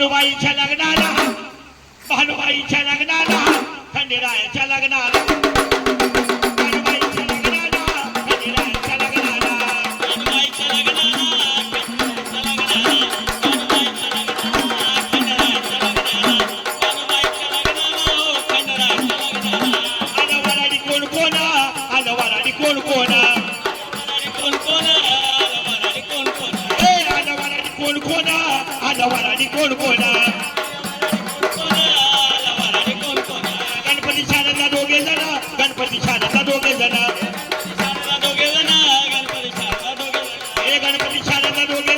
भानुबाईच्या लग्नाला भानुबाईच्या लग्नाला खंडेरायाच्या लग्नाला भानुबाईच्या लग्नाला खंडेरायाच्या लग्नाला भानुबाईच्या लग्नाला आलवाराडी कोण कोणा आलवाराडी कोण कोणा कोण कोणा कोण कोणा आलवाराडी कोण कोणा गणपती शारदा दोघे जण गणपती शारदा दोघे जण गणपती शारदा दोघे